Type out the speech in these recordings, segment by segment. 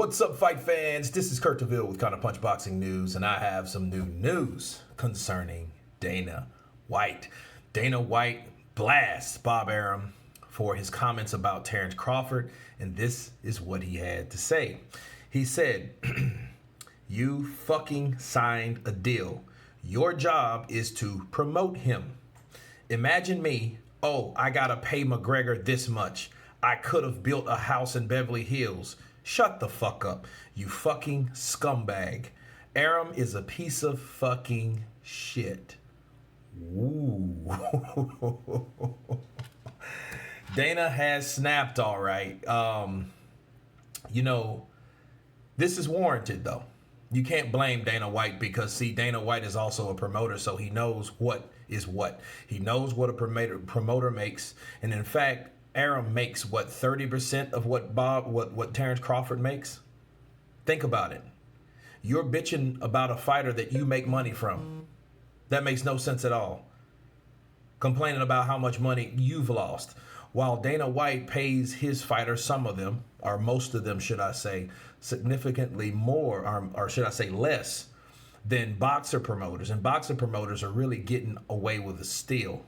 What's up, fight fans? This is Kurt DeVille with Counterpunch Boxing News, and I have some new news concerning Dana White. Dana White blasts Bob Arum for his comments about Terrence Crawford, and this is what he had to say. He said, "You fucking signed a deal. Your job is to promote him. Imagine me, oh, I gotta pay McGregor this much. I could have built a house in Beverly Hills. Shut the fuck up, you fucking scumbag. Arum is a piece of fucking shit." Ooh. Dana has snapped, all right. This is warranted, though. You can't blame Dana White because, see, Dana White is also a promoter, so he knows what is what. He knows what a promoter makes, and in fact, Arum makes what, 30% of what Terrence Crawford makes? Think about it. You're bitching about a fighter that you make money from. That makes no sense at all. Complaining about how much money you've lost. While Dana White pays his fighters, some of them, or most of them, should I say, significantly more, or should I say less, than boxer promoters. And boxer promoters are really getting away with a steal.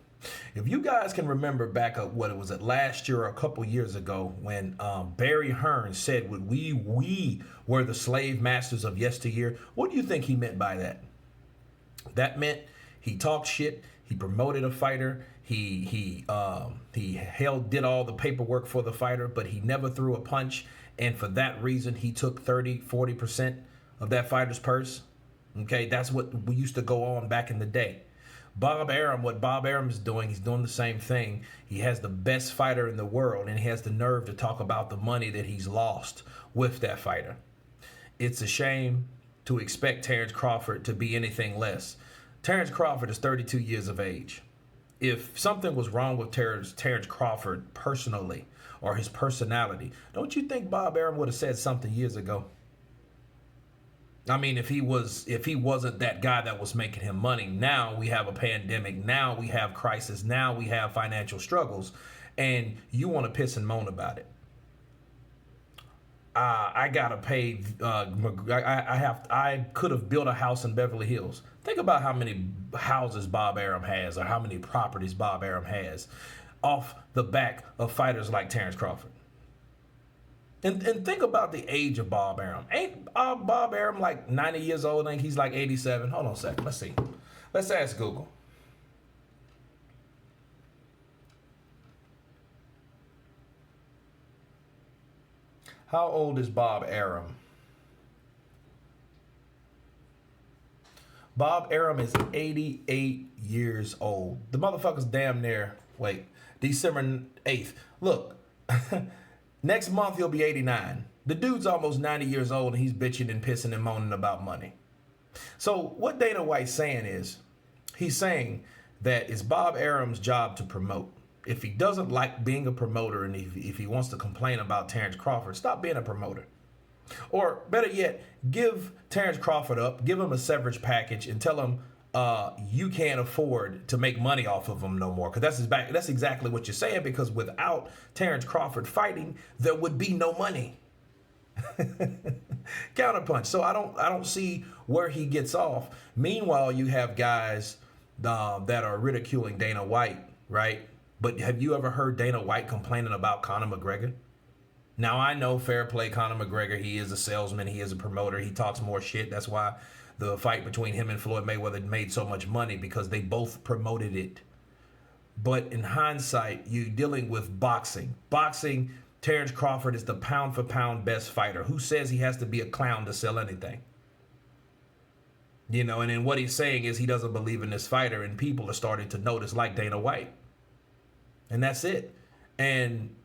If you guys can remember back up what it was at last year or a couple years ago when Barry Hearn said we were the slave masters of yesteryear, what do you think he meant by that? That meant he talked shit, he promoted a fighter, he did all the paperwork for the fighter, but he never threw a punch, and for that reason he took 30-40% of that fighter's purse. Okay, that's what we used to go on back in the day. What Bob Arum is doing, he's doing the same thing. He has the best fighter in the world, and he has the nerve to talk about the money that he's lost with that fighter. It's a shame to expect Terrence Crawford to be anything less. Terrence Crawford is 32 years of age. If something was wrong with Terrence Crawford personally or his personality, don't you think Bob Arum would have said something years ago? I mean, if he wasn't that guy that was making him money. Now we have a pandemic. Now we have crisis. Now we have financial struggles, and you want to piss and moan about it. I gotta pay. I could have built a house in Beverly Hills. Think about how many houses Bob Arum has, or how many properties Bob Arum has, off the back of fighters like Terrence Crawford. And think about the age of Bob Arum. Ain't Bob Arum like 90 years old? I think he's like 87. Hold on a second. Let's see. Let's ask Google. How old is Bob Arum? Bob Arum is 88 years old. The motherfucker's damn near, December 8th. Look. Next month, he'll be 89. The dude's almost 90 years old, and he's bitching and pissing and moaning about money. So what Dana White's saying is, he's saying that it's Bob Arum's job to promote. If he doesn't like being a promoter, and if he wants to complain about Terrence Crawford, stop being a promoter. Or better yet, give Terrence Crawford up, give him a severance package, and tell him you can't afford to make money off of him no more. Because that's exactly what you're saying, because without Terrence Crawford fighting, there would be no money. Counterpunch. So I don't see where he gets off. Meanwhile, you have guys that are ridiculing Dana White, right? But have you ever heard Dana White complaining about Conor McGregor? Now, I know, fair play, Conor McGregor, he is a salesman, he is a promoter, he talks more shit. That's why the fight between him and Floyd Mayweather made so much money, because they both promoted it. But in hindsight, you're dealing with boxing. Boxing, Terrence Crawford is the pound-for-pound best fighter. Who says he has to be a clown to sell anything? And then what he's saying is he doesn't believe in this fighter, and people are starting to notice, like Dana White. And that's it. And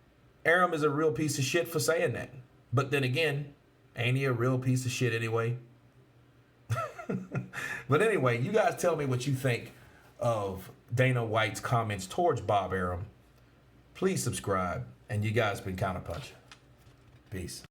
Arum is a real piece of shit for saying that. But then again, ain't he a real piece of shit anyway? But anyway, you guys tell me what you think of Dana White's comments towards Bob Arum. Please subscribe. And you guys been Counterpunch. Peace.